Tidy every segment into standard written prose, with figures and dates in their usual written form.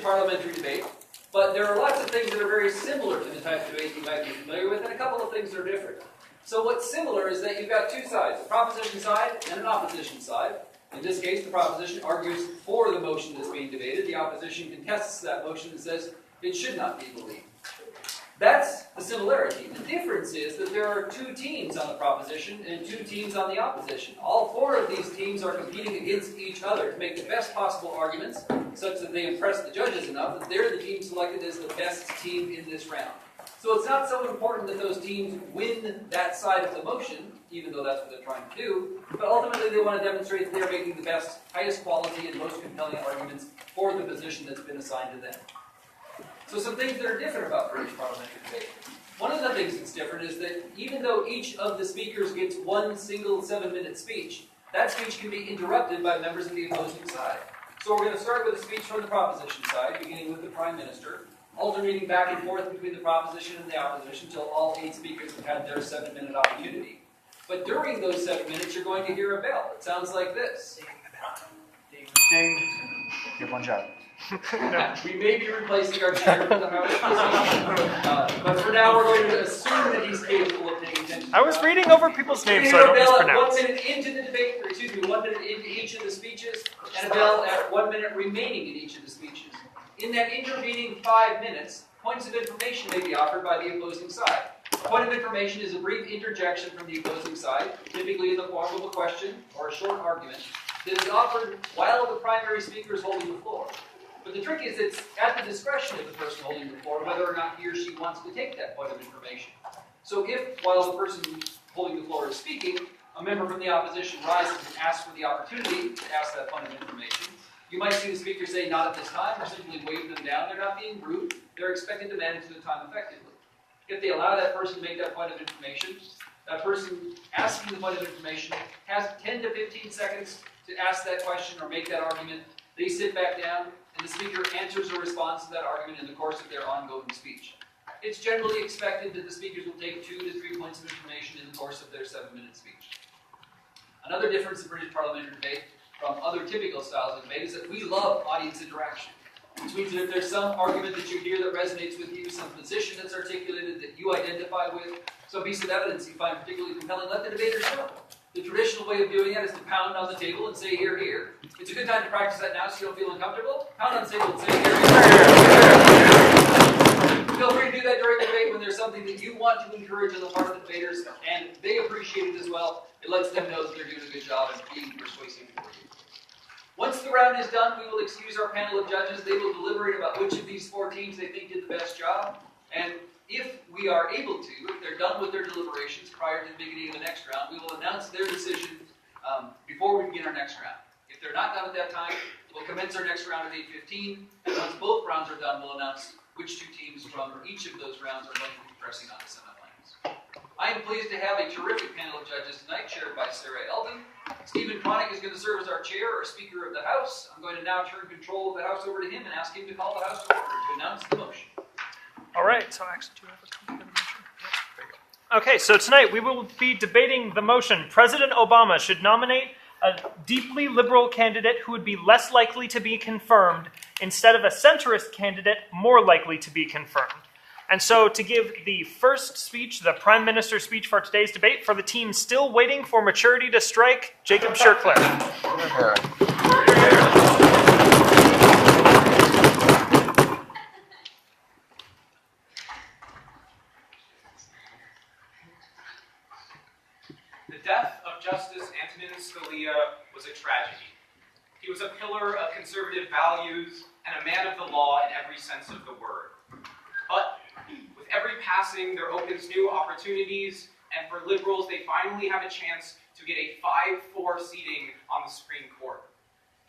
parliamentary debate, but there are lots of things that are very similar to the type of debate you might be familiar with, and a couple of things that are different. So what's similar is that you've got two sides, a proposition side and an opposition side. In this case, the proposition argues for the motion that's being debated. The opposition contests that motion and says it should not be believed. That's the similarity. The difference is that there are two teams on the proposition and two teams on the opposition. All four of these teams are competing against each other to make the best possible arguments such that they impress the judges enough that they're the team selected as the best team in this round. So it's not so important that those teams win that side of the motion, even though that's what they're trying to do, but ultimately they want to demonstrate that they're making the best, highest quality, and most compelling arguments for the position that's been assigned to them. So some things that are different about British parliamentary debate. One of the things that's different is that even though each of the speakers gets one single 7-minute speech, that speech can be interrupted by members of the opposing side. So we're going to start with a speech from the proposition side, beginning with the Prime Minister, alternating back and forth between the proposition and the opposition until all 8 speakers have had their 7-minute opportunity. But during those 7 minutes, you're going to hear a bell. It sounds like this. Ding. You have one job. We may be replacing our chair for the House, but for now we're going to assume that he's capable of paying attention. I was reading over people's names so I don't mispronounce. 1 minute into the debate, or excuse me, 1 minute into each of the speeches, and a bell at 1 minute remaining in each of the speeches. In that intervening 5 minutes, points of information may be offered by the opposing side. A point of information is a brief interjection from the opposing side, typically in the form of a question or a short argument, that is offered while the primary speaker is holding the floor. But the trick is it's at the discretion of the person holding the floor whether or not he or she wants to take that point of information. So if, while the person holding the floor is speaking, a member from the opposition rises and asks for the opportunity to ask that point of information, you might see the speaker say, "Not at this time," or simply wave them down. They're not being rude. They're expected to manage their time effectively. If they allow that person to make that point of information, that person asking the point of information has 10 to 15 seconds to ask that question or make that argument. They sit back down, and the speaker answers or responds to that argument in the course of their ongoing speech. It's generally expected that the speakers will take 2 to 3 points of information in the course of their 7-minute speech. Another difference in British parliamentary debate from other typical styles of debate is that we love audience interaction. Which means that if there's some argument that you hear that resonates with you, some position that's articulated that you identify with, some piece of evidence you find particularly compelling, let the debaters know. The traditional way of doing that is to pound on the table and say, "Here, here." It's a good time to practice that now so you don't feel uncomfortable. Pound on the table and say, "Here, here." Feel free to do that during the debate when there's something that you want to encourage on the part of the debaters, and they appreciate it as well. It lets them know that they're doing a good job and being persuasive for you. Once the round is done, we will excuse our panel of judges. They will deliberate about which of these 4 teams they think did the best job. And if we are able to, if they're done with their deliberations prior to the beginning of the next round, we will announce their decision before we begin our next round. If they're not done at that time, we'll commence our next round at 8:15. And once both rounds are done, we'll announce which 2 teams from each of those rounds are going to be pressing on to semifinals. I am pleased to have a terrific panel of judges tonight, chaired by Sarah Eldon. Stephen Cronick is going to serve as our chair or Speaker of the House. I'm going to now turn control of the House over to him and ask him to call the House to order to announce the motion. All right, so actually, do you have a copy of the motion? There you go. Okay, so tonight we will be debating the motion, President Obama should nominate a deeply liberal candidate who would be less likely to be confirmed instead of a centrist candidate more likely to be confirmed. And so to give the first speech, the Prime Minister's speech for today's debate, for the team still waiting for maturity to strike, Jacob Scherkler. The death of Justice Antonin Scalia was a tragedy. He was a pillar of conservative values and a man of the law in every sense of the word. But with every passing, there opens new opportunities, and for liberals, they finally have a chance to get a 5-4 seating on the Supreme Court.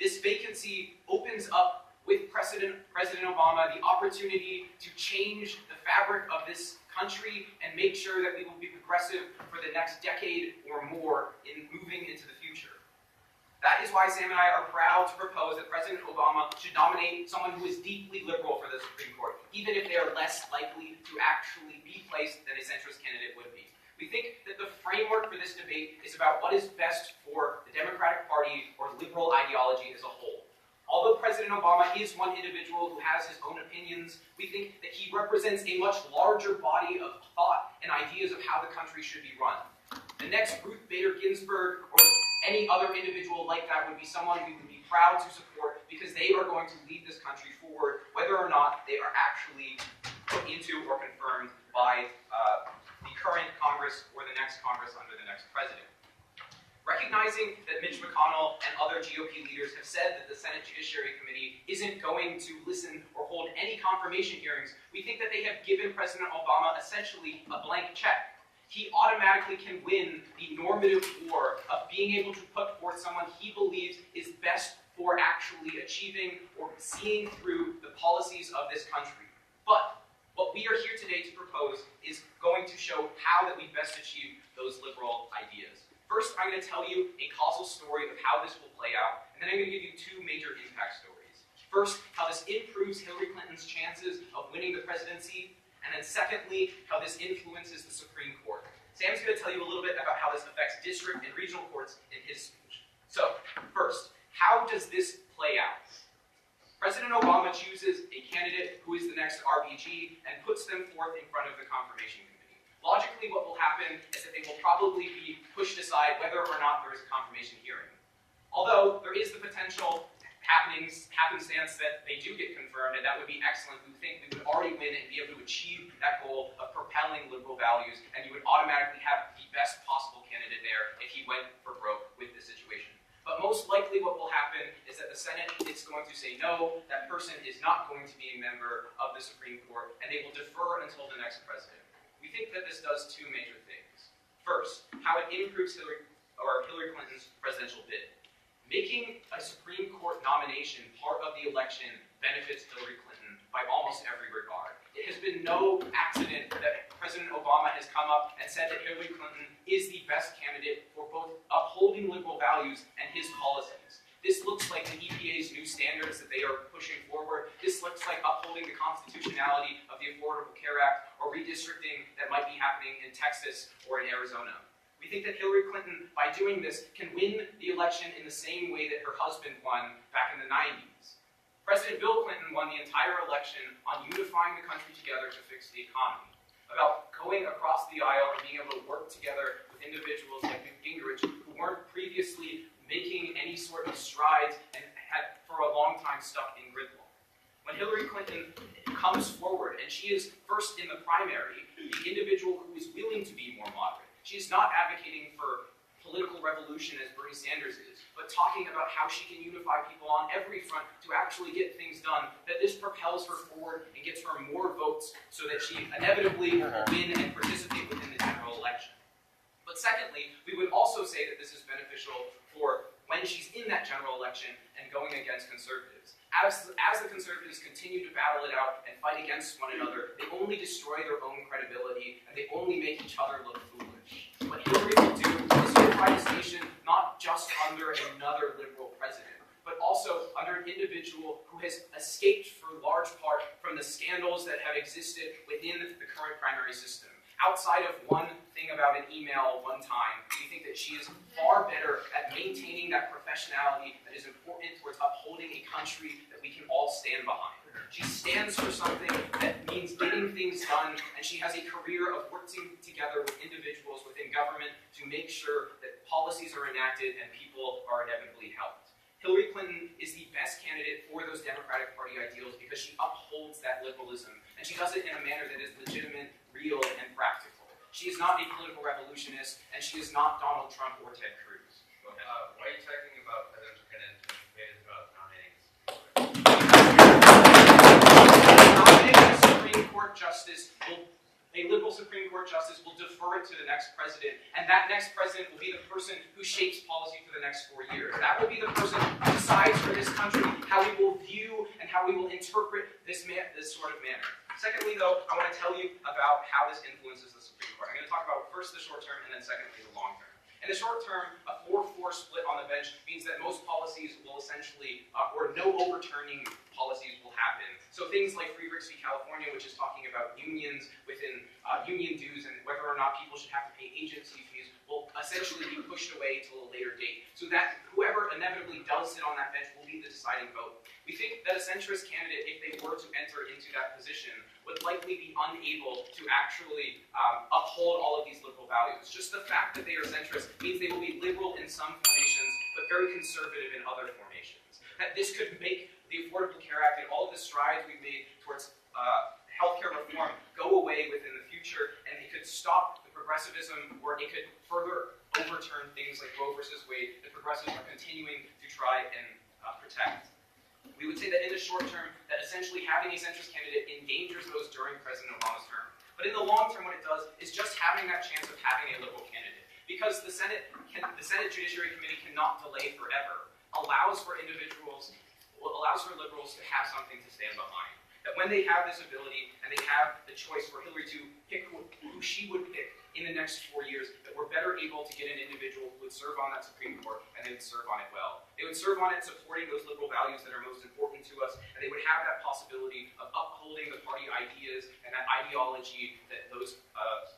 This vacancy opens up, with President Obama, the opportunity to change the fabric of this country and make sure that we will be progressive for the next decade or more in moving into the future. That is why Sam and I are proud to propose that President Obama should nominate someone who is deeply liberal for the Supreme Court, even if they are less likely to actually be placed than a centrist candidate would be. We think that the framework for this debate is about what is best for the Democratic Party or liberal ideology as a whole. Although President Obama is one individual who has his own opinions, we think that he represents a much larger body of thought and ideas of how the country should be run. The next Ruth Bader Ginsburg or any other individual like that would be someone we would be proud to support because they are going to lead this country forward, whether or not they are actually put into or confirmed by the current Congress or the next Congress under the next president. Recognizing that Mitch McConnell and other GOP leaders have said that the Senate Judiciary Committee isn't going to listen or hold any confirmation hearings, we think that they have given President Obama essentially a blank check. He automatically can win the normative war of being able to put forth someone he believes is best for actually achieving or seeing through the policies of this country. But what we are here today to propose is going to show how that we best achieve those liberal ideas. First, I'm going to tell you a causal story of how this will play out, and then I'm going to give you two major impact stories. First, how this improves Hillary Clinton's chances of winning the presidency, and then secondly, how this influences the Supreme Court. Sam's going to tell you a little bit about how this affects district and regional courts in his speech. So, first, how does this play out? President Obama chooses a candidate who is the next RBG and puts them forth in front of the confirmation committee. Logically, what will happen is that they will probably be pushed aside whether or not there is a confirmation hearing. Although there is the potential happenstance that they do get confirmed, and that would be excellent. We think we would already win and be able to achieve that goal of propelling liberal values, and you would automatically have the best possible candidate there if he went for broke with the situation. But most likely what will happen is that the Senate is going to say no, that person is not going to be a member of the Supreme Court, and they will defer until the next president. We think that this does two major things. First, how it improves Hillary Clinton's presidential bid. Making a Supreme Court nomination part of the election benefits Hillary Clinton by almost every regard. It has been no accident that President Obama has come up and said that Hillary Clinton is the best candidate for both upholding liberal values and his policies. This looks like the EPA's new standards that they are pushing forward. This looks like upholding the constitutionality of the Affordable Care Act or redistricting that might be happening in Texas or in Arizona. We think that Hillary Clinton, by doing this, can win the election in the same way that her husband won back in the 90s. President Bill Clinton won the entire election on unifying the country together to fix the economy, about going across the aisle and being able to work together with individuals like Newt Gingrich who weren't previously making any sort of strides and had for a long time stuck in gridlock. When Hillary Clinton comes forward and she is first in the primary, the individual who is willing to be more moderate. She is not advocating for political revolution as Bernie Sanders is, but talking about how she can unify people on every front to actually get things done, that this propels her forward and gets her more votes so that she inevitably will win and participate within the general election. But secondly, we would also say that this is beneficial for when she's in that general election and going against conservatives. As the conservatives continue to battle it out and fight against one another, they only destroy their own credibility and they only make each other look foolish. What Hillary will do is unify the nation not just under another liberal president, but also under an individual who has escaped for large part from the scandals that have existed within the current primary system. Outside of one thing about an email one time, we think that she is far better at maintaining that professionality that is important towards upholding a country that we can all stand behind. She stands for something that means getting things done, and she has a career of working together with individuals within government to make sure that policies are enacted and people are inevitably helped. Hillary Clinton is the best candidate for those Democratic Party ideals because she upholds that liberalism, and she does it in a manner that is legitimate, real, and practical. She is not a political revolutionist, and she is not Donald Trump or Ted Cruz. Go ahead. Why are you talking about President Clinton debated about nominating? Nominating a Supreme Court justice a liberal Supreme Court justice will defer it to the next president, and that next president will be the person who shapes policy for the next 4 years. That will be the person who decides for this country how we will view and how we will interpret this sort of manner. Secondly, though, I want to tell you about how this influences the Supreme Court. I'm going to talk about first the short term and then secondly the long term. In the short term, a 4-4 split on the bench means that most policies will essentially, or no overturning policies will happen. So things like Free Ricks v. California, which is talking about unions within union dues and whether or not people should have to pay agency fees, will essentially be pushed away till a later date. So that whoever inevitably does sit on that bench will be the deciding vote. We think that a centrist candidate, if they were to enter into that position, would likely be unable to actually uphold all of these liberal values. Just the fact that they are centrist means they will be liberal in some formations, but very conservative in other formations. That this could make the Affordable Care Act and all of the strides we've made towards healthcare reform go away within the future, and it could stop the progressivism, or it could further overturn things like Roe versus Wade that progressives are continuing to try and protect. We would say that in the short term, that essentially having a centrist candidate endangers those during President Obama's term. But in the long term, what it does is just having that chance of having a liberal candidate. Because the Senate Judiciary Committee cannot delay forever, allows for liberals to have something to stand behind. That when they have this ability, and they have the choice for Hillary to pick who she would pick in the next 4 years, that we're better able to get an individual who would serve on that Supreme Court, and they would serve on it well. They would serve on it supporting those liberal values that are most important to us, and they would have that possibility of upholding the party ideas and that ideology that those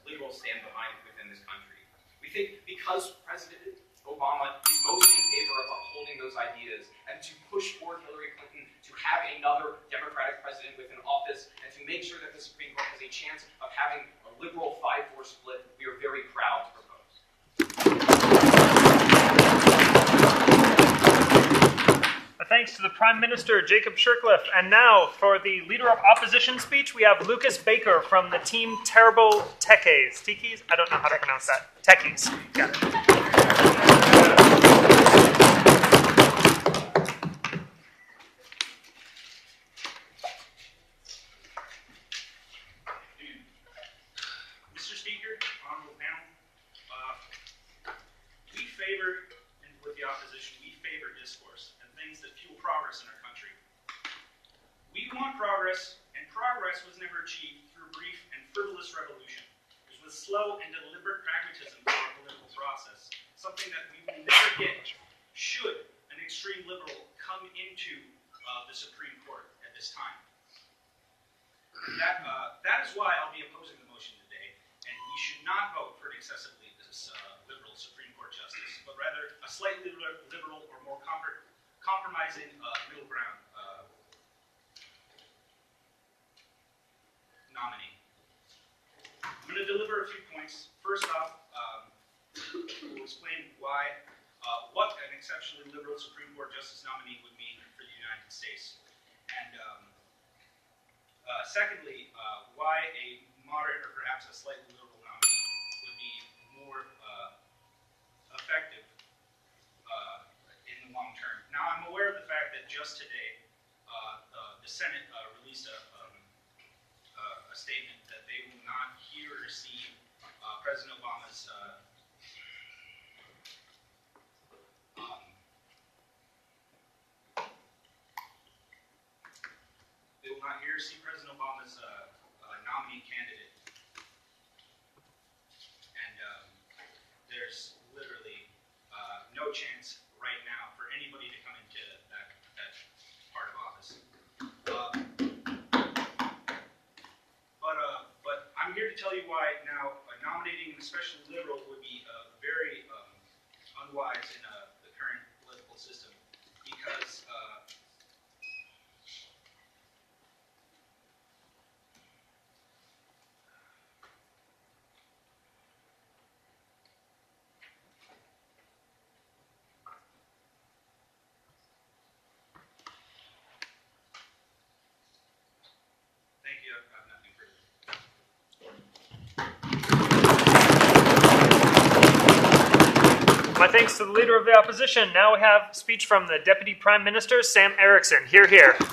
liberals stand behind within this country. We think because President Obama is most in favor of upholding those ideas and to push forward Hillary Clinton to have another Democratic president within office and to make sure that the Supreme Court has a chance of having a liberal 5-4 split, we are very proud to propose. Thanks to the Prime Minister, Jacob Shercliffe. And now, for the Leader of Opposition speech, we have Lucas Baker from the team Terrible Techies. Techies? I don't know how to pronounce that. Techies. Got it. Mr. Speaker, honorable panel, we favor, and with the opposition, we favor discourse and things that fuel progress in our country. We want progress, and progress was never achieved through brief and frivolous revolution. It was slow and deliberate pragmatism through our political process, something that we will never get should an extreme liberal come into the Supreme Court at this time. That is why I'll be opposing the motion today, and we should not vote for an excessively liberal Supreme Court justice, but rather a slightly liberal or more compromising middle ground nominee. I'm going to deliver a few points. First off, we'll explain why, what an exceptionally liberal Supreme Court justice nominee would mean for the United States. And secondly, why a moderate or perhaps a slightly liberal nominee would be more effective in the long term. Now, I'm aware of the fact that just today, the Senate released a statement that they will not hear or see President Obama's nominee candidate. And there's literally no chance right now for anybody to come into that part of office. But I'm here to tell you why now nominating an especially liberal would be very unwise in the current political system, because thank you. I have nothing further. My thanks to the Leader of the Opposition. Now we have speech from the Deputy Prime Minister, Sam Erickson. Hear, hear. The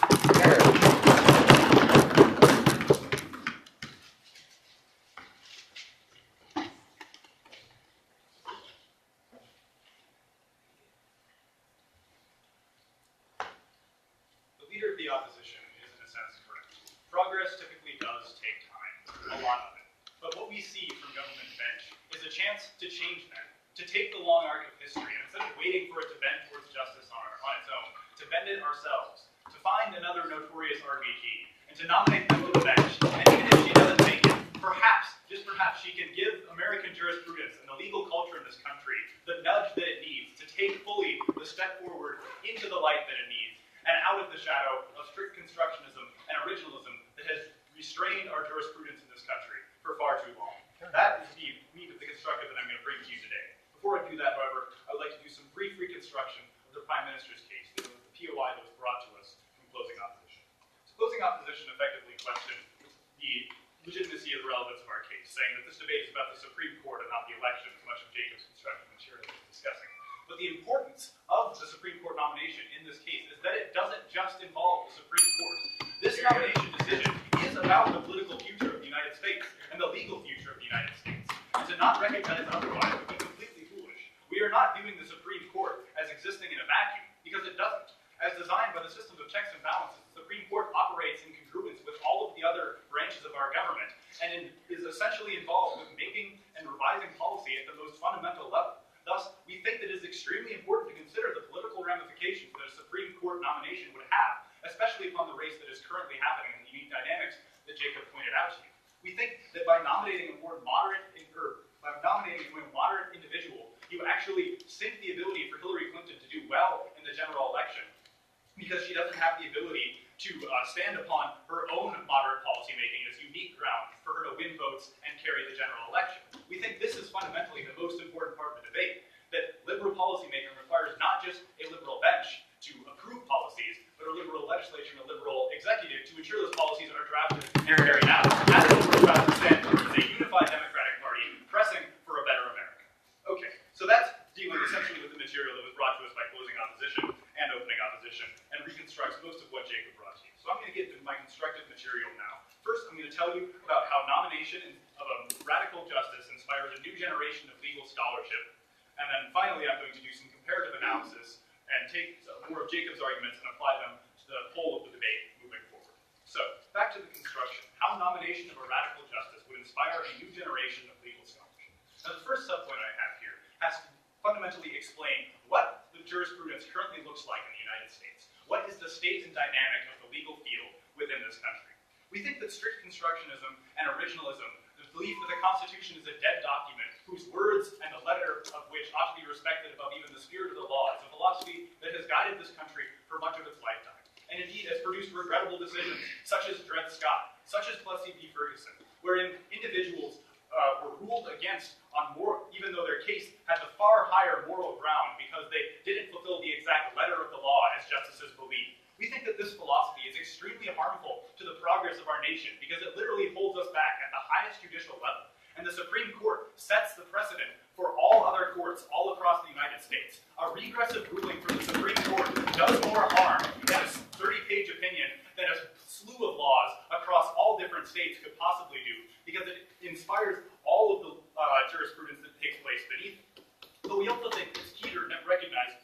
Leader of the Opposition is, in a sense, correct. Progress typically does take time, a lot of it. But what we see from government bench is a chance to change that, to take the long arc of history, and instead of waiting for it to bend towards justice on its own, to bend it ourselves, to find another notorious RBG, and to nominate them to the bench. And even if she doesn't make it, perhaps, just perhaps, she can give American jurisprudence and the legal culture in this country the nudge that it needs to take fully the step forward into the light that it needs, and out of the shadow of strict constructionism and originalism that has restrained our jurisprudence in this country for far too long. That is the meat of the constructive that I'm going to bring to you today. Before I do that, however, I would like to do some brief reconstruction of the Prime Minister's case, the POI that was brought to us from closing opposition. So closing opposition effectively questioned the legitimacy of the relevance of our case, saying that this debate is about the Supreme Court and not the election, as much of Jacob's constructive material is discussing. But the importance of the Supreme Court nomination in this case is that it doesn't just involve the Supreme Court. This nomination decision is about the political future of the United States and the legal future of the United States. And to not recognize otherwise would be completely foolish. We are not viewing the Supreme Court as existing in a vacuum, because it doesn't. As designed by the systems of checks and balances, the Supreme Court operates in congruence with all of the other branches of our government, and is essentially involved with making and revising policy at the most fundamental level. Thus, we think that it is extremely important to consider the political ramifications that a Supreme Court nomination would have, especially upon the race that is currently happening and the unique dynamics that Jacob pointed out to you. We think that by nominating a more moderate individual, you actually sink the ability for Hillary Clinton to do well in the general election, because she doesn't have the ability to stand upon her own moderate policymaking as unique ground for her to win votes and carry the general election. We think this is fundamentally the most important part of the debate, that liberal policymaking requires not just a liberal bench to approve policies, but a liberal legislature and a liberal executive to ensure those policies are drafted and carried out. As a liberal stand is a unified Democratic Party pressing for a better America. Okay, so that's dealing essentially with the material that was brought to us by closing opposition and opening opposition, and reconstructs most of what Jacob brought to you. So I'm going to get to my constructive material now. First, I'm going to tell you about how nomination of a radical justice inspires a new generation of legal scholarship. And then finally, I'm going to do some comparative analysis and take more of Jacob's arguments and apply them to the whole of the debate moving forward. So, back to the construction. How nomination of a radical justice would inspire a new generation of legal scholarship. Now, the first subpoint I have here has to fundamentally explain what the jurisprudence currently looks like in the United States. What is the state and dynamic of the legal field within this country? We think that strict constructionism and originalism, the belief that the Constitution is a dead document whose words and the letter of which ought to be respected above even the spirit of the law, is a philosophy that has guided this country for much of its lifetime, and indeed has produced regrettable decisions such as Dred Scott, such as Plessy v. Ferguson, wherein individuals were ruled against on more, even though their case had the far higher moral ground because they didn't fulfill the exact letter of the law as justices believed. We think that this philosophy is extremely harmful to the progress of our nation because it literally holds us back at the highest judicial level. And the Supreme Court sets the precedent for all other courts all across the United States. A regressive ruling from the Supreme Court does more harm than a 30-page opinion than a slew of laws across all different states could possibly do, because it inspires all of the jurisprudence that takes place beneath it. But we also think it's key to recognize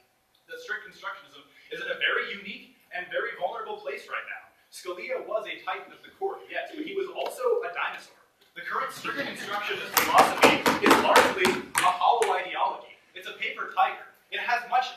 that strict constructionism is in a very unique and very vulnerable place right now. Scalia was a titan of the court, yes, but he was also a dinosaur. The current strict constructionist philosophy is largely a hollow ideology. It's a paper tiger. It has much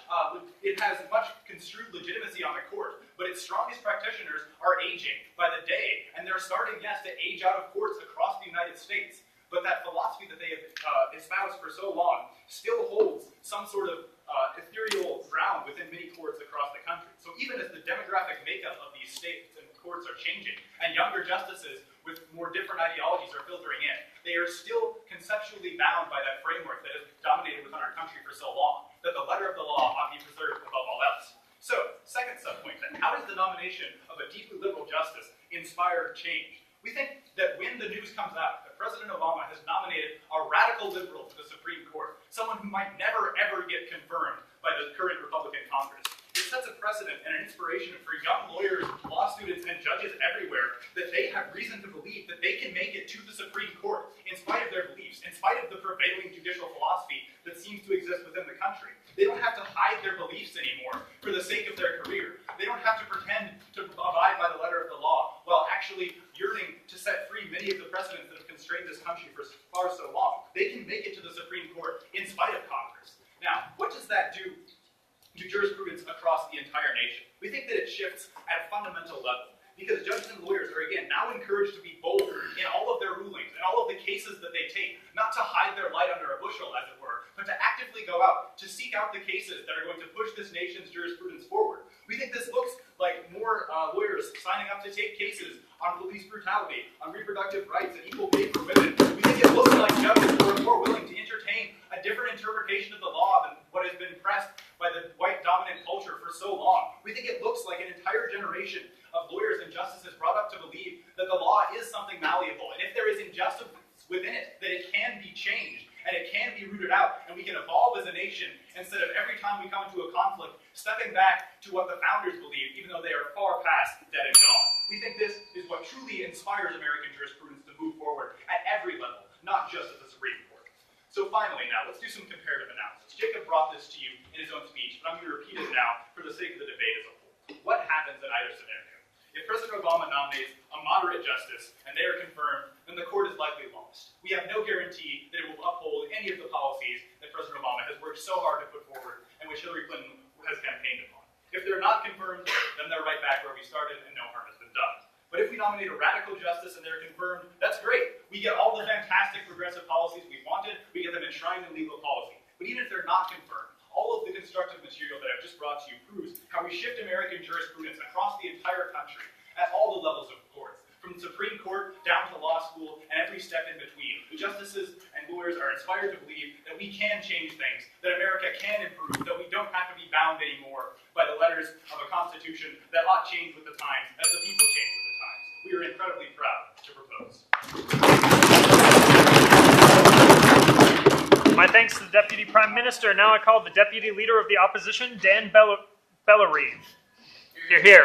construed legitimacy on the court, but its strongest practitioners are aging by the day, and they're starting, yes, to age out of courts across the United States. But that philosophy that they have espoused for so long still holds some sort of ethereal ground within many courts across the country. So even as the demographic makeup of these states and courts are changing, and younger justices with more different ideologies are filtering in, they are still conceptually bound by that framework that has dominated within our country for so long, that the letter of the law ought to be preserved above all else. So, second subpoint then, how does the nomination of a deeply liberal justice inspire change? We think that when the news comes out that President Obama has nominated a radical liberal to the Supreme Court, someone who might never ever get confirmed by the current Republican Congress, it sets a precedent and an inspiration for young lawyers, law students, and judges everywhere that they have reason to believe that they can make it to the Supreme Court in spite of their beliefs, in spite of the prevailing judicial philosophy that seems to exist within the country. They don't have to hide their beliefs anymore for the sake of their career. They don't have to pretend to abide by the letter of the law while actually yearning to set free many of the precedents that have constrained this country for far so long. They can make it to the Supreme Court in spite of Congress. again, now encouraged to be bold in all of their rulings and all of the cases that they take, not to hide their light under a bushel, as it were, but to actively go out to seek out the cases that are going to push this nation's jurisprudence forward. We think this looks like more lawyers signing up to take cases on police brutality, on reproductive rights, and equal pay for women. We think it looks like judges who are more willing to entertain a different interpretation of the law than what has been pressed by the white dominant culture for so long. We think it looks like an entire generation of lawyers and justices brought up to believe that the law is something malleable, and if there is injustice within it, that it can be changed, and it can be rooted out, and we can evolve as a nation, instead of every time we come into a conflict, stepping back to what the founders believed, even though they are far past dead and gone. We think this is what truly inspires American jurisprudence to move forward at every level, not just at the Supreme Court. So finally now, let's do some comparative analysis. Jacob brought this to you in his own speech, but I'm going to repeat it now for the sake of the debate as a whole. What happens in either scenario? If President Obama nominates a moderate justice and they are confirmed, then the court is likely lost. We have no guarantee that it will uphold any of the policies that President Obama has worked so hard to put forward and which Hillary Clinton has campaigned upon. If they're not confirmed, then they're right back where we started and no harm has been done. But if we nominate a radical justice and they're confirmed, that's great. We get all the fantastic progressive policies we wanted, we get them enshrined in legal policy. But even if they're not confirmed, all of the constructive material that I've just brought to you proves how we shift American jurisprudence across the entire country at all the levels of courts, from the Supreme Court down to law school and every step in between. The justices and lawyers are inspired to believe that we can change things, that America can improve, that we don't have to be bound anymore by the letters of a constitution that ought change with the times as the people change with the times. We are incredibly proud to propose. My thanks to the Deputy Prime Minister. Now I call the Deputy Leader of the Opposition, Dan Bellarive. You're here.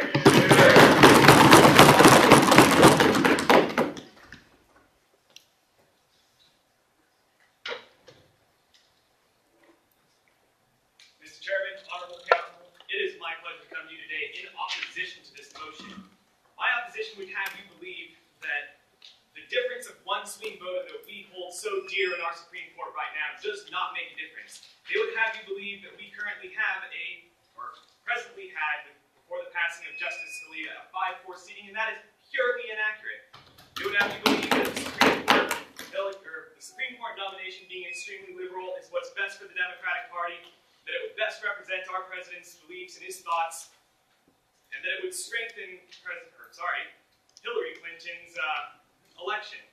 Mr. Chairman, Honorable Council, it is my pleasure to come to you today in opposition to this motion. My opposition would have you believe that the difference of one swing vote that we hold so dear in our Supreme Court right now does not make a difference. They would have you believe that we currently have or presently had, before the passing of Justice Scalia, a 5-4 seating, and that is purely inaccurate. They would have you believe that the Supreme Court nomination being extremely liberal is what's best for the Democratic Party, that it would best represent our president's beliefs and his thoughts, and that it would strengthen Hillary Clinton's election.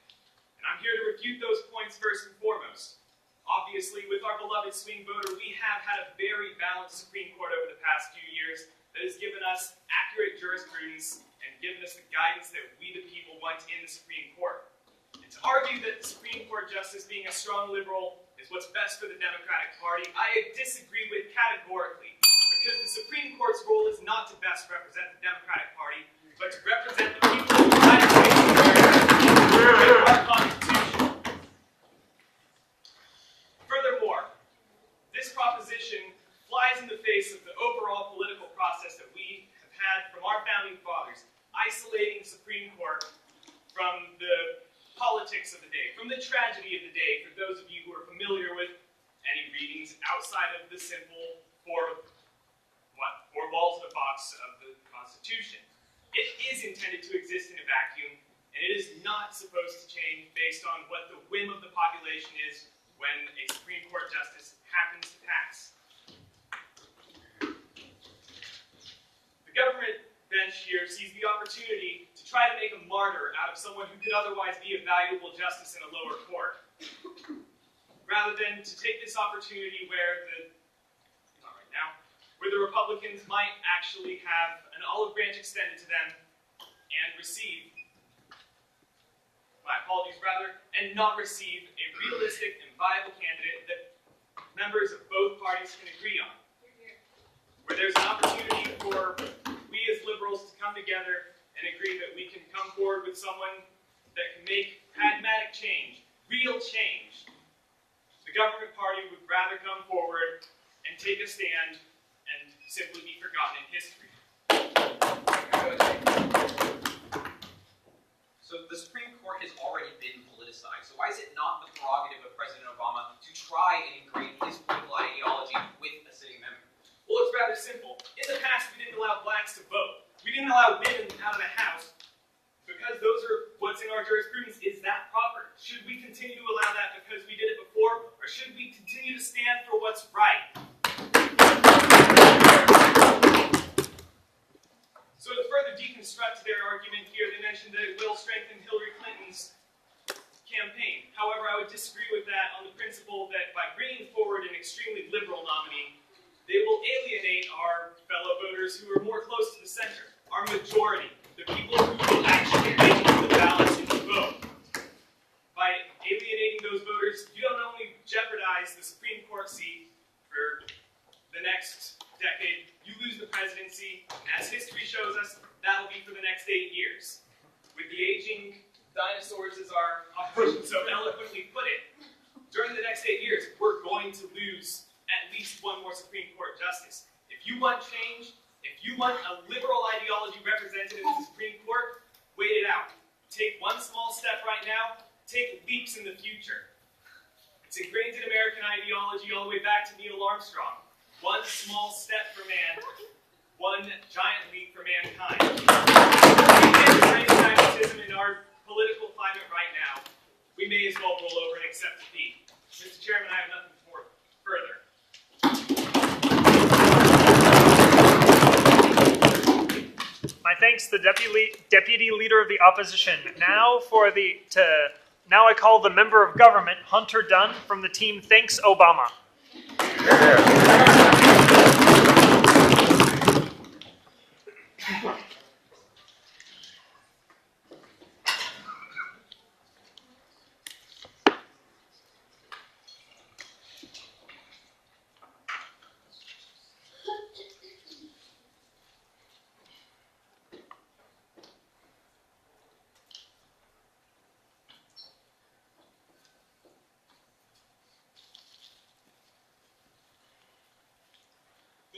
And I'm here to refute those points first and foremost. Obviously, with our beloved swing voter, we have had a very balanced Supreme Court over the past few years that has given us accurate jurisprudence and given us the guidance that we, the people, want in the Supreme Court. And to argue that the Supreme Court justice being a strong liberal is what's best for the Democratic Party, I disagree with categorically, because the Supreme Court's role is not to best represent the Democratic Party, but to represent the people of the United States of America and our Constitution. Furthermore, this proposition flies in the face of the overall political process that we have had from our founding fathers, isolating the Supreme Court from the politics of the day, from the tragedy of the day, for those of you who are familiar with any readings outside of the simple four walls of the box of the Constitution. It is intended to exist in a vacuum, and it is not supposed to change based on what the whim of the population is when a Supreme Court justice happens to pass. The government bench here sees the opportunity to try to make a martyr out of someone who could otherwise be a valuable justice in a lower court, rather than to take this opportunity where the Republicans might actually have an olive branch extended to them and receive, and not receive a realistic and viable candidate that members of both parties can agree on. Where there's an opportunity for we as liberals to come together and agree that we can come forward with someone that can make pragmatic change, real change. The government party would rather come forward and take a stand and simply be forgotten in history. So the Supreme Court has already been politicized. So why is it not the prerogative of President Obama to try and ingrain his political ideology with a sitting member? Well, it's rather simple. In the past, we didn't allow blacks to vote. We didn't allow women out of the House because what's in our jurisprudence, is that proper? Should we continue to allow that because we did it before, or should we continue to stand for what's right? So to further deconstruct their argument here, they mentioned that it will strengthen Hillary Clinton's campaign. However, I would disagree with that on the principle that by bringing forward an extremely liberal nominee, they will alienate our fellow voters who are more close to the center, our majority, the people who will actually make the ballots and vote. By alienating those voters, you don't only jeopardize the Supreme Court seat for the next decade, you lose the presidency, and as history shows us, that will be for the next 8 years. With the aging dinosaurs, as our opposition so eloquently put it, during the next 8 years, we're going to lose at least one more Supreme Court justice. If you want change, if you want a liberal ideology represented in the Supreme Court, wait it out. Take one small step right now, take leaps in the future. It's ingrained in American ideology all the way back to Neil Armstrong. One small step for man, one giant leap for mankind. We can't embrace pragmatism in our political climate right now. We may as well roll over and accept defeat. Mr. Chairman, I have nothing further. My thanks to the deputy leader of the opposition. Now I call the member of government, Hunter Dunn, from the team Thanks Obama.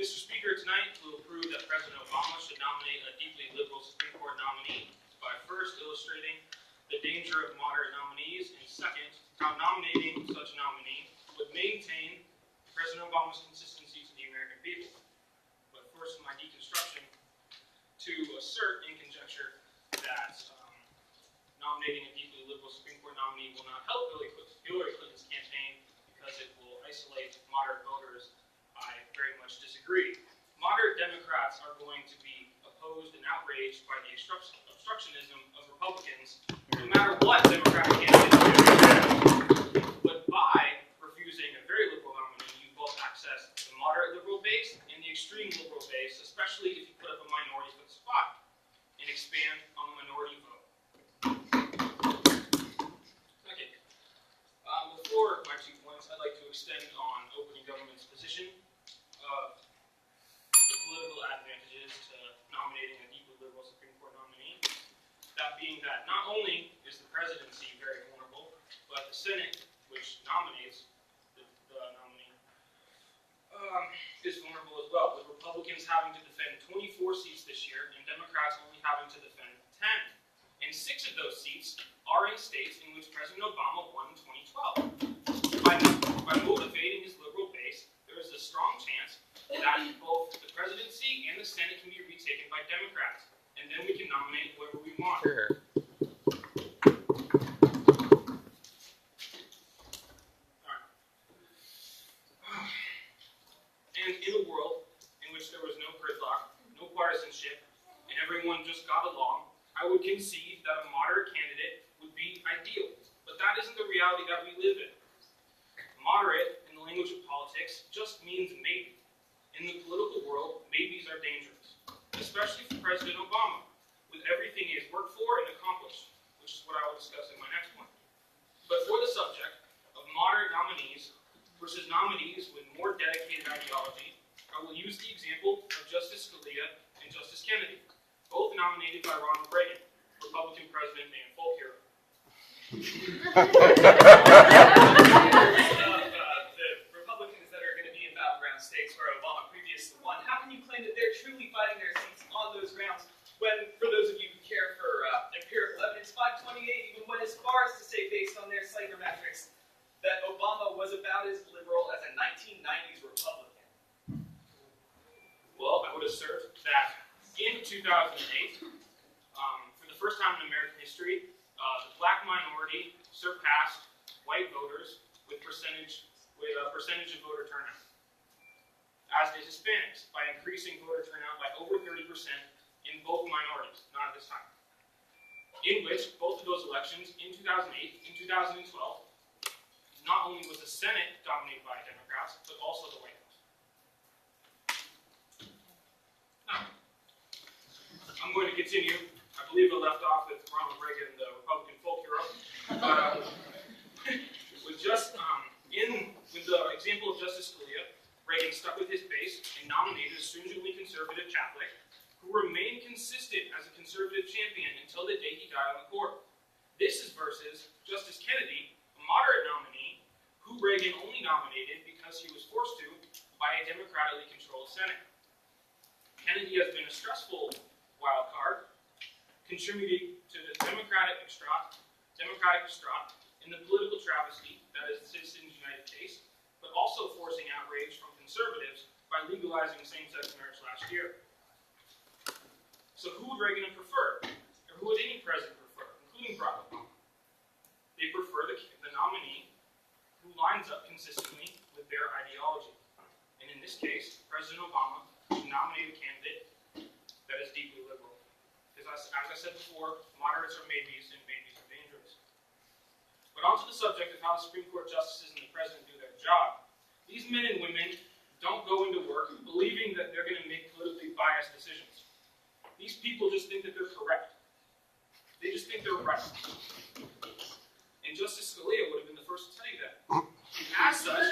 Mr. Speaker, tonight we'll approve that President Obama should nominate a deeply liberal Supreme Court nominee by first illustrating the danger of moderate nominees, and second, how nominating such a nominee would maintain President Obama's consistency to the American people. But first, in my deconstruction, to assert in conjecture that nominating a deeply liberal Supreme Court nominee will not help Hillary Clinton's campaign because it will isolate moderate voters, I very much disagree. Moderate Democrats are going to be opposed and outraged by the obstructionism of Republicans, no matter what Democratic candidates do. But by refusing a very liberal nominee, you both access the moderate liberal base and the extreme liberal base, especially if you put up a minority for the spot and expand on the minority vote. Okay. Before my 2 points, I'd like to extend on opening government's position of the political advantages to nominating a deeply liberal Supreme Court nominee. That being that not only is the presidency very vulnerable, but the Senate, which nominates the nominee, is vulnerable as well, with Republicans having to defend 24 seats this year and Democrats only having to defend 10. And 6 of those seats are in states in which President Obama won in 2012. By motivating his liberal base, there is a strong chance that both the presidency and the Senate can be retaken by Democrats, and then we can nominate whoever we want. Sure. And in a world in which there was no gridlock, no partisanship, and everyone just got along, I would concede that a moderate candidate would be ideal. But that isn't the reality that we live in. Moderate, in the language of politics, just means maybe. In the political world, maybes are dangerous, especially for President Obama, with everything he has worked for and accomplished, which is what I will discuss in my next one. But for the subject of moderate nominees versus nominees with more dedicated ideology, I will use the example of Justice Scalia and Justice Kennedy, both nominated by Ronald Reagan, Republican president and folk hero. The Republicans that are going to be in battleground states where Obama previously won, how can you claim that they're truly fighting their seats on those grounds when, for those of you who care for empirical evidence, 528 even went as far as to say, based on their psychometrics, that Obama was about as liberal as a 1990s Republican? Well, I would assert that in 2008, for the first time in American history, black minority surpassed white voters with a percentage of voter turnout, as did Hispanics, by increasing voter turnout by over 30% in both minorities, not at this time. In which, both of those elections, in 2008 and 2012, not only was the Senate dominated by Democrats, but also the White House. Now, I'm going to continue. I believe I left off with Ronald Reagan, the Republican folk hero. With the example of Justice Scalia, Reagan stuck with his base and nominated a stringently conservative Catholic who remained consistent as a conservative champion until the day he died on the court. This is versus Justice Kennedy, a moderate nominee, who Reagan only nominated because he was forced to by a democratically controlled Senate. Kennedy has been a stressful wild card, contributing to the democratic distraught in the political travesty that is the Citizens United case, but also forcing outrage from conservatives by legalizing same-sex marriage last year. So who would Reagan have preferred? Or who would any president prefer, including Barack Obama? They prefer the nominee who lines up consistently with their ideology. And in this case, President Obama should nominate a candidate that is deeply liberal. Because as I said before, moderates are maybes and maybes are dangerous. But on to the subject of how the Supreme Court justices and the president do their job. These men and women don't go into work believing that they're going to make politically biased decisions. These people just think that they're correct. They just think they're right. And Justice Scalia would have been the first to tell you that. As such,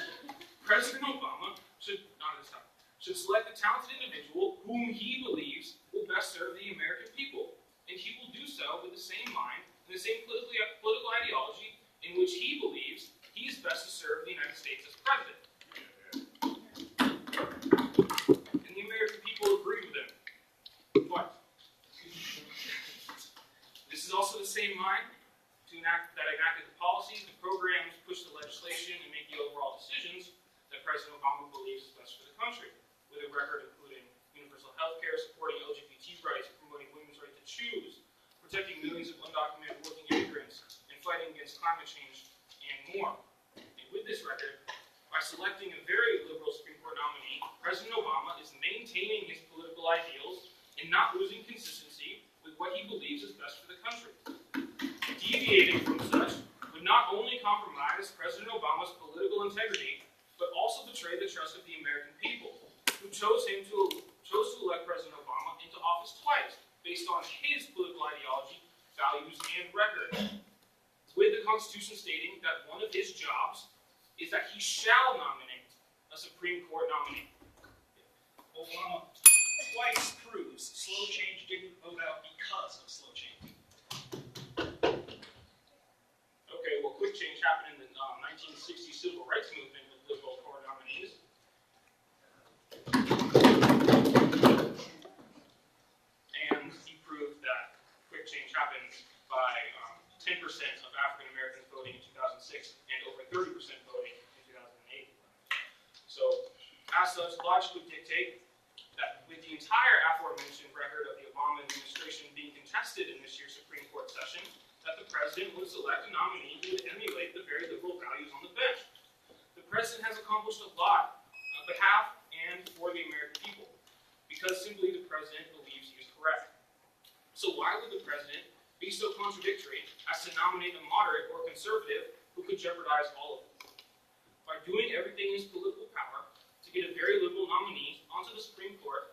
President Obama should select a talented individual whom he believes will best serve the American people. And he will do so with the same mind and the same political ideology in which he believes he is best to serve the United States as president. And the American people agree with him. But this is also the same mind that enacted the policies, the programs, push the legislation, and make the overall decisions that President Obama believes is best for the country, with a record including universal health care, supporting LGBT rights, promoting women's right to choose, protecting millions of undocumented working immigrants, and fighting against climate change, and more. And with this record, by selecting a very liberal Supreme Court nominee, President Obama is maintaining his political ideals and not losing consistency with what he believes is best for the country. Deviating from such would not only compromise President Obama's political integrity, but also betray the trust of the American people, who chose to elect President Obama into office twice, based on his political ideology, values, and record. With the Constitution stating that one of his jobs is that he shall nominate a Supreme Court nominee. Obama twice proves slow change didn't vote out because of slow change. Okay, well, quick change happened in the 1960 civil rights movement with liberal court nominees. And he proved that quick change happened by 10% of African Americans voting in 2006 and over 30% voting in 2008. So, as such, logic would dictate that with the entire aforementioned record of the Obama administration being contested in this year's Supreme Court session, that the president would select a nominee who would emulate the very liberal values on the bench. The president has accomplished a lot on behalf and for the American people, because simply the president believes he is correct. So why would the president be so contradictory as to nominate a moderate or conservative who could jeopardize all of them? By doing everything in his political power to get a very liberal nominee onto the Supreme Court,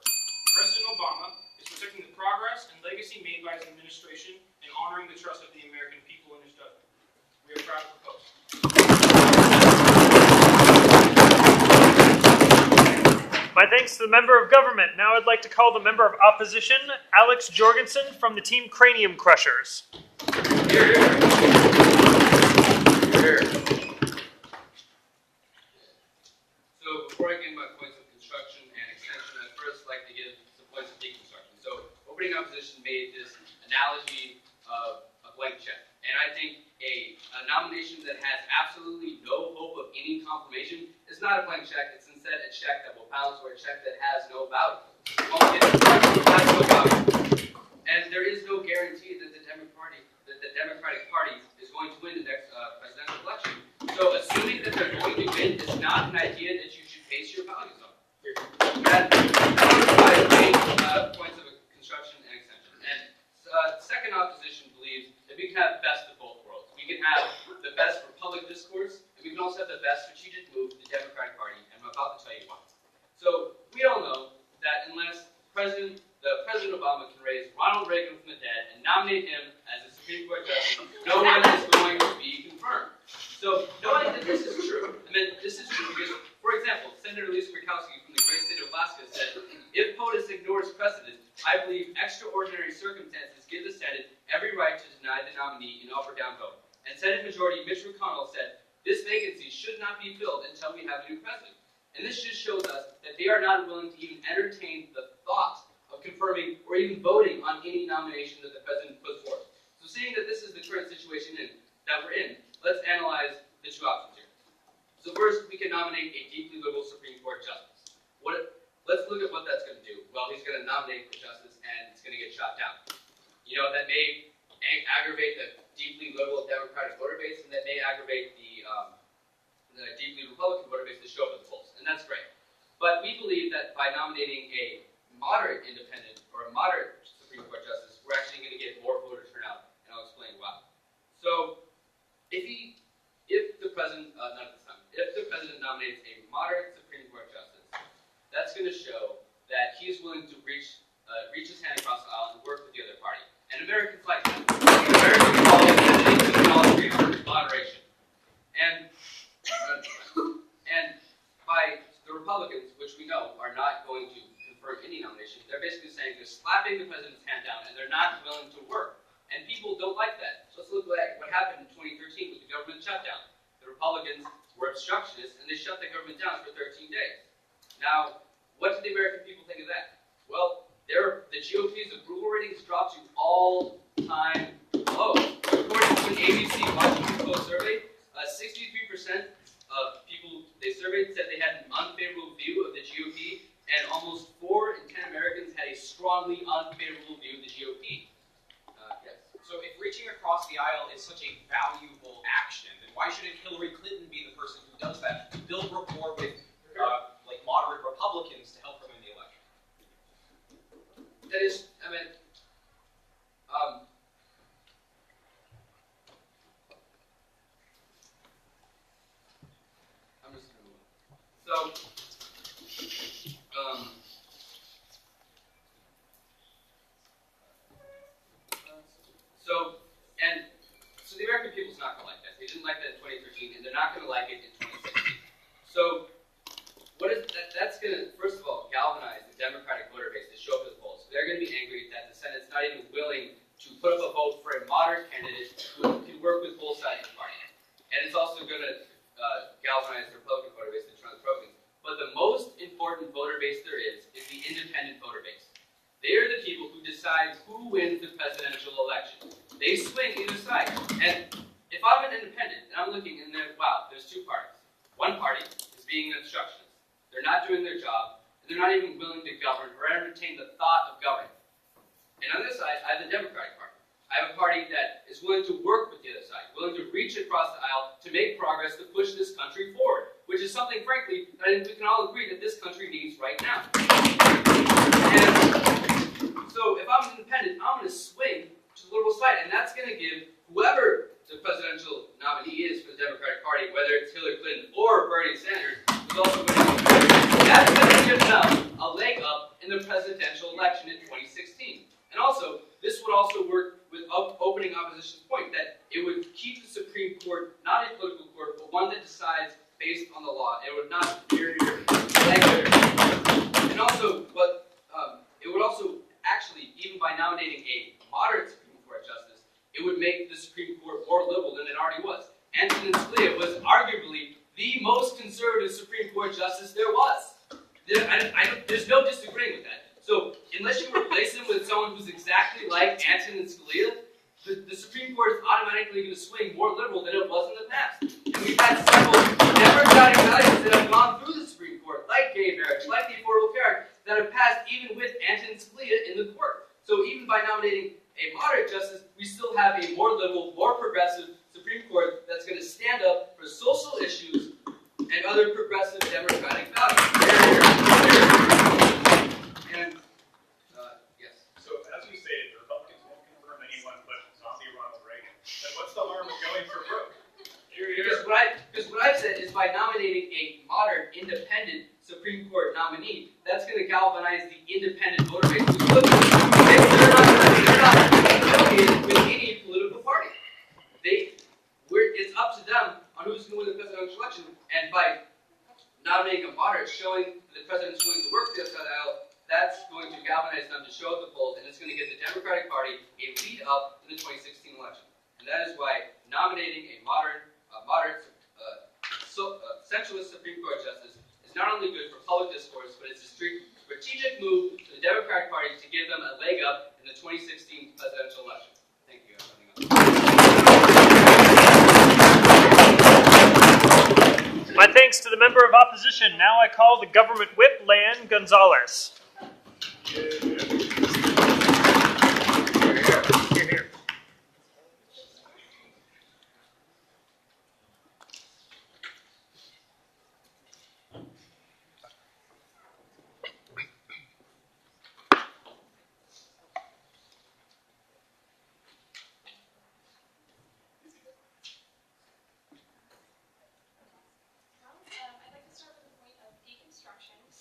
President Obama is protecting the progress and legacy made by his administration and honoring the trust of the American people in his judgment. We are proud to propose. My thanks to the member of government. Now I'd like to call the member of opposition, Alex Jorgensen from the team Cranium Crushers. Here. So before I get into my points of construction and extension, I'd first like to give some points of deconstruction. So opening opposition made this analogy of a blank check. And I think a nomination that has absolutely no hope of any confirmation is not a blank check. It's instead a check that will bounce or a check that has no value. And there is no guarantee that the Democratic Party have best of both worlds. We can have the best public discourse, and we can also have the best strategic move to the Democratic Party, and I'm about to tell you why. So we all know that unless President Obama can raise Ronald Reagan from the dead and nominate him as a Supreme Court justice, no one is going to be confirmed. So knowing that this is true, I mean, this is true because, for example, Senator Lisa Murkowski from the great state of Alaska said, if POTUS ignores precedent, I believe extraordinary circumstances give the Senate every right to deny the nominee an up or down vote. And Senate Majority Mitch McConnell said, this vacancy should not be filled until we have a new president. And this just shows us that they are not willing to even entertain the thought of confirming or even voting on any nomination that the president puts forth. So seeing that this is the current situation that we're in, let's analyze the two options here. So first, we can nominate a deeply liberal Supreme Court justice. Let's look at what that's going to do. Well, he's going to nominate for justice, and it's going to get shot down. You know, that may aggravate the deeply liberal Democratic voter base, and that may aggravate the deeply Republican voter base to show up at the polls, and that's great. But we believe that by nominating a moderate independent or a moderate Supreme Court justice, we're actually going to get more voter turnout, and I'll explain why. So, if the president nominates a moderate Supreme Court justice, that's going to show that he is willing to reach his hand across the aisle and work with the other party. And Americans like that. Americans call it moderation. And by the Republicans, which we know are not going to confirm any nomination, they're basically saying they're slapping the president's hand down and they're not willing to work. And people don't like that. So let's look at what happened in 2013 with the government shutdown. The Republicans were obstructionists and they shut the government down for 13 days. Now, what did the American people think of that? Well, the GOP's approval ratings dropped to all-time low. According to an ABC Washington Post survey, 63% of people they surveyed said they had an unfavorable view of the GOP, and almost 4 in 10 Americans had a strongly unfavorable view of the GOP. Yes. So if reaching across the aisle is such a valuable action, then why shouldn't Hillary Clinton be the person who does that to build rapport with like moderate Republicans to help them in the election? That is, I mean, I'm just going to move on. So the American people's not going to like that. They didn't like that in 2013, and they're not going to like it in 2016. So what is that? That's going to, first of all, galvanize the Democratic voter base to show up at the polls. They're going to be angry that the Senate's not even willing to put up a vote for a moderate candidate who can work with both sides of the party. And it's also going to galvanize the Republican voter base to turn on the Republicans. But the most important voter base there is the independent voter base. They are the people who decide who wins the presidential election. They swing either side. And if I'm an independent and I'm looking and wow, there's two parties. One party is being an obstructionist. They're not doing their job, and they're not even willing to govern or entertain the thought of governing. And on this side, I have the Democratic Party. I have a party that is willing to work with the other side, willing to reach across the aisle to make progress to push this country forward, which is something, frankly, that I think we can all agree that this country needs right now. And so if I'm an independent, I'm going to swing to the liberal side, and that's going to give whoever the presidential nominee is for the Democratic Party, whether it's Hillary Clinton or Bernie Sanders, who's also going to be that's going to give them a leg up in the presidential election in 2016. And also, this would also work with opening opposition's point that it would keep the Supreme Court not a political court, but one that decides based on the law. It would not inferior language. And also, it would also actually, even by nominating a moderate Supreme Court justice, it would make the Supreme Court more liberal than it already was. Antonin Scalia was arguably the most conservative Supreme Court justice there was. There's no disagreeing with that. So, unless you replace him with someone who's exactly like Antonin Scalia, the Supreme Court is automatically going to swing more liberal than it was in the past. And we've had several democratic values that have gone through the Supreme Court, like gay marriage, like the Affordable Care Act, that have passed even with Antonin Scalia in the court. So even by nominating a moderate justice, we still have a more liberal, more progressive Supreme Court that's going to stand up for social issues and other progressive democratic values. And, yes. So, as we stated, the Republicans won't confirm anyone but zombie Ronald Reagan. then what's the harm of going for broke? Because what I've said is by nominating a modern, independent Supreme Court nominee, that's going to galvanize the independent voter base. They're not affiliated with any political party. It's up to them on who's going to win the presidential election. And by nominating a moderate, showing that the president's willing to work this aisle, that's going to galvanize them to show up the polls, and it's going to give the Democratic Party a lead up in the 2016 election. And that is why nominating a moderate, centralist Supreme Court justice is not only good for public discourse, but it's a strategic move to the Democratic Party to give them a leg up in the 2016 presidential election. Thank you. My thanks to the member of opposition. Now I call the government whip, Leanne Gonzalez. Here, here.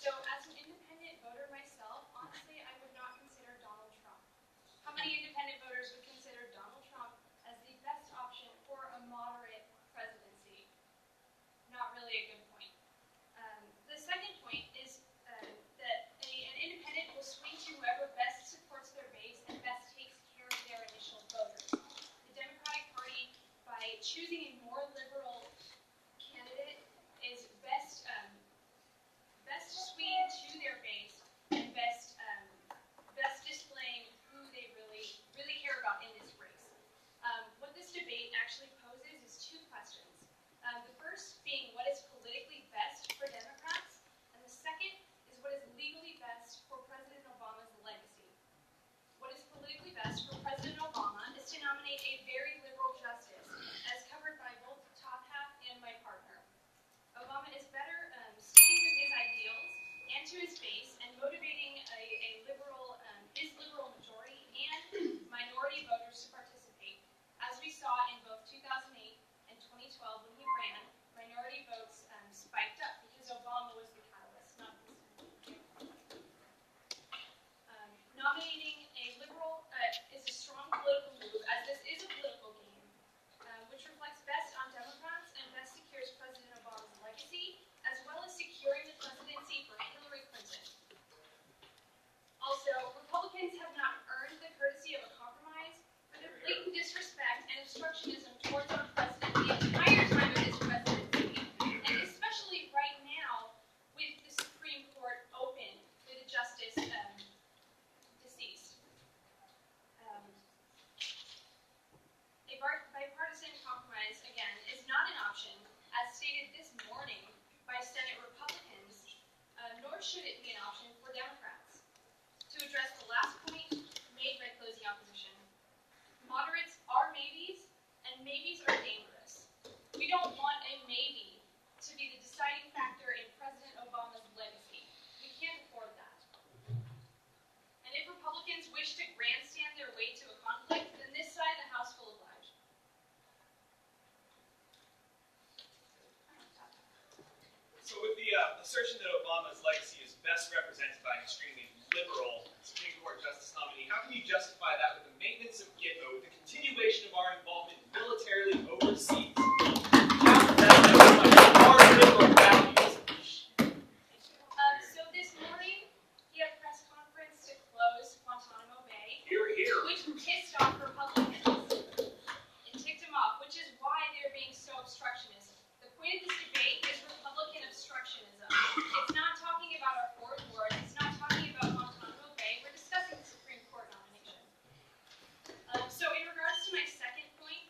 So as an independent voter myself, honestly, I would not consider Donald Trump. How many independent voters would consider Donald Trump as the best option for a moderate presidency? Not really a good point. The second point is that an independent will swing to whoever best supports their base and best takes care of their initial voters. The Democratic Party, by choosing a more liberal candidate, is best swinging to their base and best displaying who they really care about in this race. What this debate actually poses is two questions. The first being what is politically best for Democrats, and the second is what is legally best for President Obama's legacy. What is politically best for President Obama is to nominate a very liberal justice, as covered by both the top half and my partner. Obama is better sticking with his ideals and to his base and motivating his liberal majority and minority voters to participate. As we saw in both 2008 and 2012 when he ran, minority votes spiked up because Obama was the catalyst, not the nominating a liberal is a strong political move, as this is a political game, which reflects best on Democrats and best secures President Obama's legacy, as well as securing the presidency for Hillary Clinton. Also, Republicans have not earned the courtesy of a compromise for their blatant disrespect and obstructionism towards our president the entire time of his presidency, and especially right now with the Supreme Court open with a justice deceased. A bipartisan compromise, again, is not an option, as stated this morning by Senate Republicans, nor should it be an option for Democrats. To address the last point made by closing opposition, moderates are maybes, and maybes are dangerous. We don't want a maybe to be the deciding factor in President Obama's legacy. We can't afford that. And if Republicans wish to grandstand their way to a conflict, then this side of the House will oblige. So with the assertion that Obama's legacy is best represented by an extremely liberal Supreme Court justice nominee, how can you justify that with the maintenance of Gitmo, with the continuation of our involvement militarily overseas? Our liberal values. So this morning, he had a press conference to close Guantanamo Bay, which pissed off Republicans. It ticked them off, which is why they're being so obstructionist. The point of this debate is Republican obstructionism. It's not talking about our foreign wars. It's not talking about Guantanamo Bay. We're discussing the Supreme Court nomination. So in regards to my second point,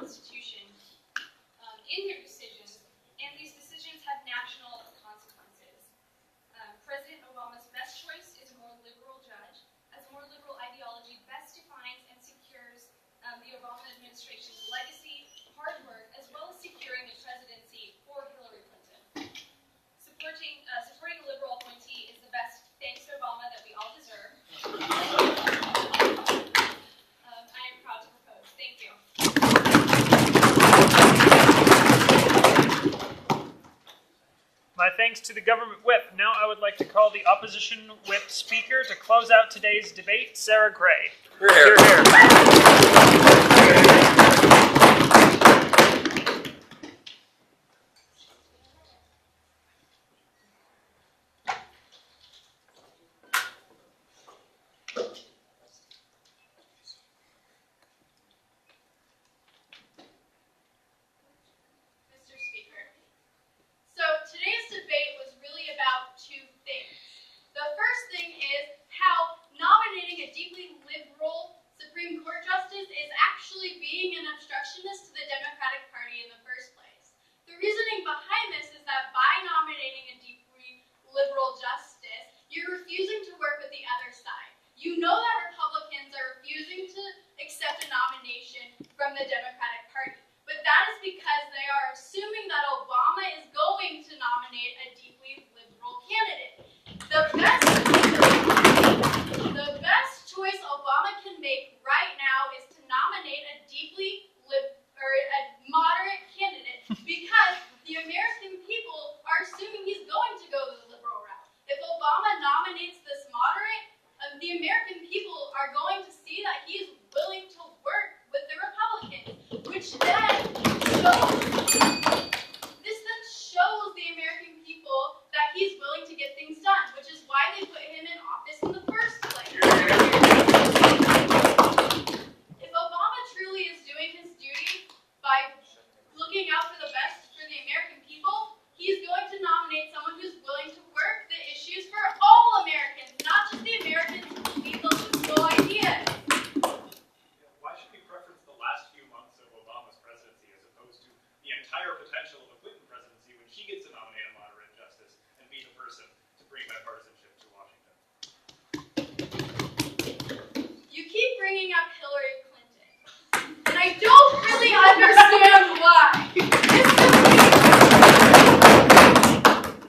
Constitution in their decisions, and these decisions have national consequences. President Obama's best choice is a more liberal judge, as more liberal ideology best defines and secures the Obama administration's legacy, hard work, as well as securing the presidency for Hillary Clinton. Supporting a liberal appointee is the best thanks to Obama that we all deserve. I am proud to propose. Thank you. My thanks to the government whip. Now I would like to call the opposition whip speaker to close out today's debate, Sarah Gray. Here. Mr. Speaker. So today's debate was really about two things. The first thing is how nominating a deeply liberal Supreme Court justice is actually being an obstructionist to the Democratic Party in the first place. The reasoning behind this is that by nominating a deeply liberal justice, you're refusing to work with the other side. You know that Republicans are refusing to accept a nomination from the Democratic Party. But that is because they are assuming that Obama is going to nominate a deeply liberal candidate. The best choice Obama can make right now is to nominate a a moderate candidate because the American people are assuming he's going to go the liberal route. If Obama nominates this moderate, the American people are going to see that he is willing to work with the Republicans, which then shows the American people that he's willing to get things done, which is why they put him in office in the first place. If Obama truly is doing his duty by looking out for the best for the American people, he's going to nominate someone who's willing to work the issues for all Americans, not just the Americans who need those fiscal ideas. Why should we preference the last few months of Obama's presidency as opposed to the entire potential of a Clinton presidency when she gets to nominate a moderate justice and be the person to bring bipartisanship to Washington? You keep bringing up Hillary Clinton, and I don't really understand why.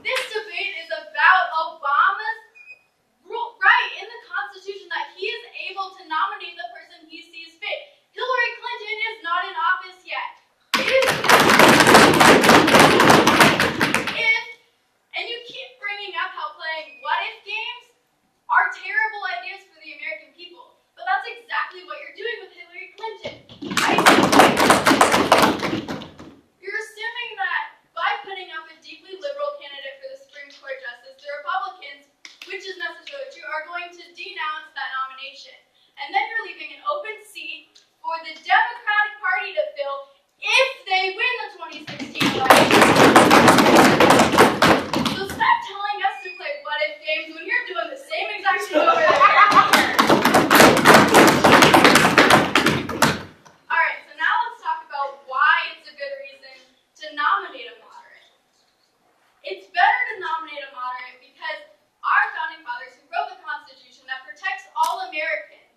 This debate is about Obama's right in the Constitution that he is able to nominate the person he sees fit. Hillary Clinton is not in office yet. And you keep bringing up how playing what-if games are terrible ideas for the American people. But that's exactly what you're doing with Hillary Clinton, right? You're assuming that by putting up a deeply liberal candidate for the Supreme Court justice, the Republicans, which is necessarily true, are going to denounce that nomination. And then you're leaving an open seat for the Democratic Party to fill if they win the 2016 election. So stop telling us to play what-if games when you're doing the same exact thing over there. Alright, so now let's talk about why it's a good reason to nominate a moderate. It's better to nominate a moderate because our founding fathers who wrote the Constitution that protects all Americans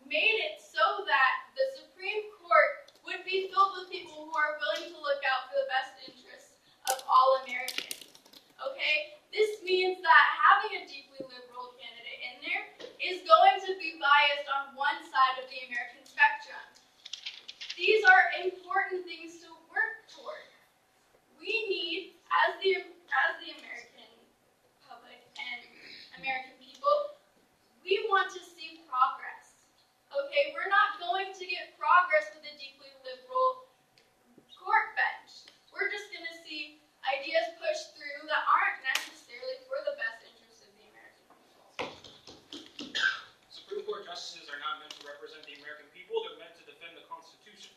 made it so that the Supreme Court would be filled with people who are willing to look out for the best interests of all Americans. Okay? This means that having a deeply liberal candidate in there is going to be biased on one side of the American spectrum. These are important things to work toward. We need, as the American public and American people, we want to see progress. Okay, we're not going to get progress with a deeply liberal court bench. We're just going to see ideas pushed through that aren't necessarily for the best interest of the American people. Supreme Court justices are not meant to represent the American people, they're meant to defend the Constitution.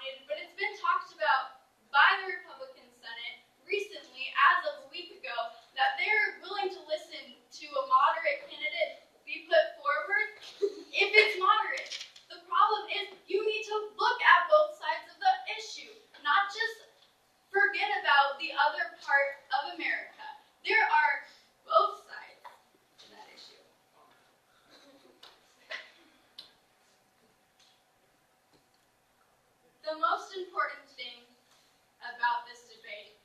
nominated, but it's been talked about by the Republican Senate recently, as of a week ago, that they're willing to listen to a moderate candidate be put forward if it's moderate. The problem is you need to look at both sides of the issue, not just forget about the other part of America. There are both sides to that issue. The most important thing about this debate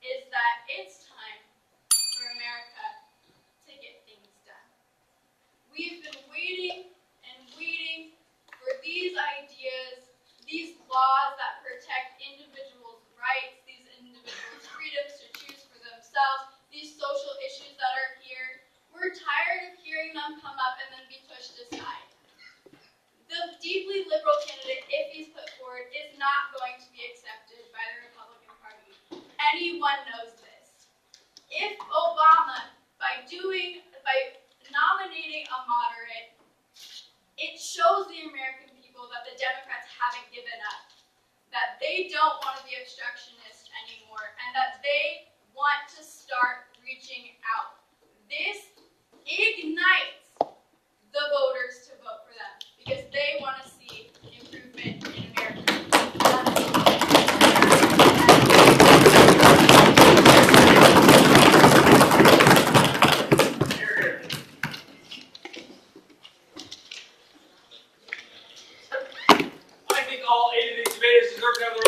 is that it's time for America to get things done. We've been waiting and waiting for these ideas, these laws that protect individuals' rights, these individuals' freedoms to choose for themselves, these social issues that are here. We're tired of hearing them come up and then be pushed aside. The deeply liberal candidate, if he's put forward, is not going to be accepted by the Republican Party. Anyone knows this. If Obama, by nominating a moderate, it shows the American people that the Democrats haven't given up, that they don't want to be obstructionist anymore, and that they want to start reaching out. This ignites the voters to vote for them, because they want to see improvement in America. I think all 8 of these debaters deserve to have the